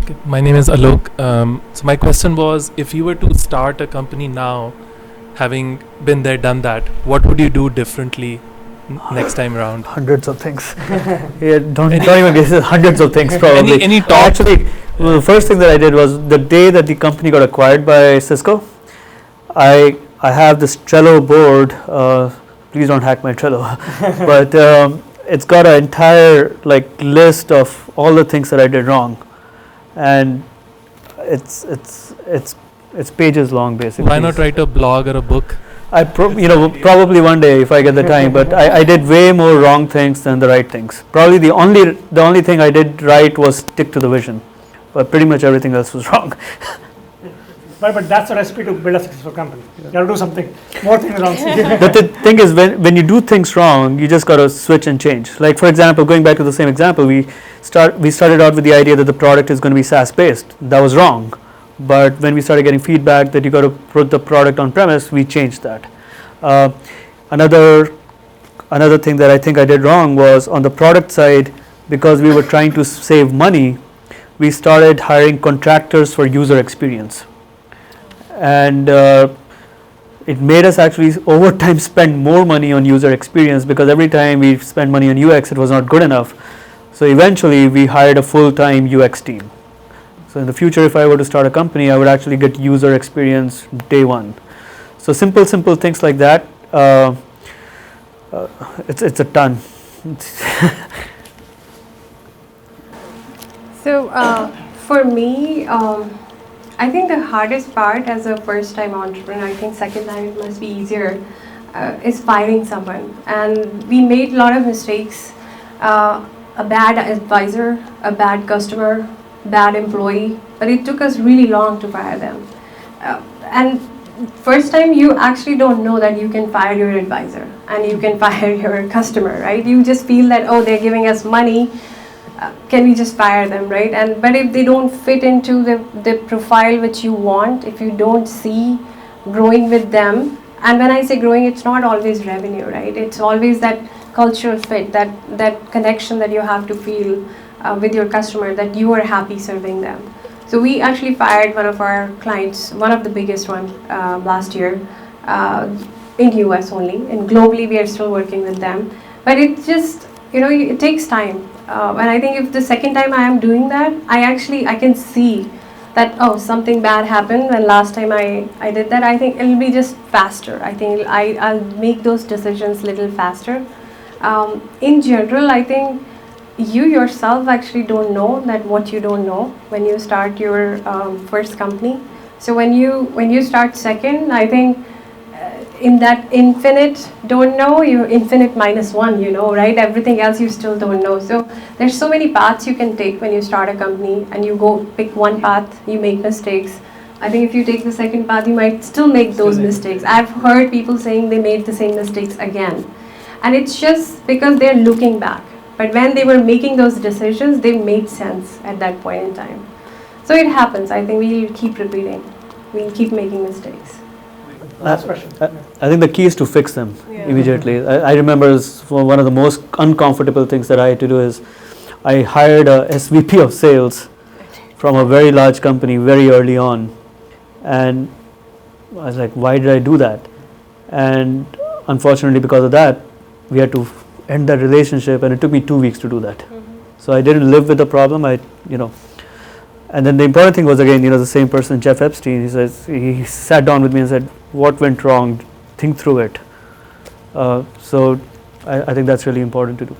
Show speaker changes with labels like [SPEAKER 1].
[SPEAKER 1] Okay, my name is Alok. So my question was, if you were to start a company now, having been there, done that, what would you do differently next time around?
[SPEAKER 2] Hundreds of things. Yeah, don't even guess it, hundreds of things probably.
[SPEAKER 1] Any top?
[SPEAKER 2] Actually, well, the first thing that I did was the day that the company got acquired by Cisco, I have this Trello board. Please don't hack my Trello, but it's got an entire list of all the things that I did wrong, and it's pages long basically.
[SPEAKER 1] Why not write a blog or a book?
[SPEAKER 2] Probably one day if I get the time, but I did way more wrong things than the right things. Probably the only thing I did right was stick to the vision, but pretty much everything else was wrong.
[SPEAKER 3] But that's a recipe to build a successful company. You got to do something, more things wrong.
[SPEAKER 2] But the thing is, when you do things wrong, you just got to switch and change. Like for example, going back to the same example, we started out with the idea that the product is going to be SaaS based. That was wrong. But when we started getting feedback that you got to put the product on premise, we changed that. Another thing that I think I did wrong was on the product side, because we were trying to save money, we started hiring contractors for user experience. And it made us actually over time spend more money on user experience, because every time we spent money on UX, it was not good enough. So eventually we hired a full-time UX team. So in the future, if I were to start a company, I would actually get user experience day one. So simple things like that. It's a ton.
[SPEAKER 4] So for me, I think the hardest part as a first-time entrepreneur, I think second time it must be easier, is firing someone. And we made a lot of mistakes. A bad advisor, a bad customer, bad employee, but it took us really long to fire them. And first time you actually don't know that you can fire your advisor and you can fire your customer, right? You just feel that, oh, they're giving us money, can we just fire them, right? But if they don't fit into the profile which you want, if you don't see growing with them, and when I say growing, it's not always revenue, right? It's always that cultural fit, that connection that you have to feel with your customer, that you are happy serving them. So we actually fired one of our clients, one of the biggest one last year, in US only, and globally we are still working with them. But it just, it takes time. And I think if the second time I am doing that, I can see that, oh, something bad happened when last time I did that. I think it'll be just faster. I think I'll make those decisions a little faster. In general, I think you yourself actually don't know that what you don't know when you start your first company. So when you start second, I think in that infinite don't know, you infinite minus one, right? Everything else you still don't know. So there's so many paths you can take when you start a company, and you go pick one path, you make mistakes. I think if you take the second path, you might still make those mistakes. I've heard people saying they made the same mistakes again. And it's just because they're looking back. But when they were making those decisions, they made sense at that point in time. So it happens. I think we'll keep repeating. We'll keep making mistakes.
[SPEAKER 3] Last question.
[SPEAKER 2] I think the key is to fix them immediately. I remember one of the most uncomfortable things that I had to do is I hired a SVP of sales from a very large company very early on. And I was like, why did I do that? And unfortunately, because of that, we had to end that relationship, and it took me 2 weeks to do that. So I didn't live with the problem. And then the important thing was, again, the same person, Jeff Epstein. He sat down with me and said, "What went wrong? Think through it." So I think that's really important to do.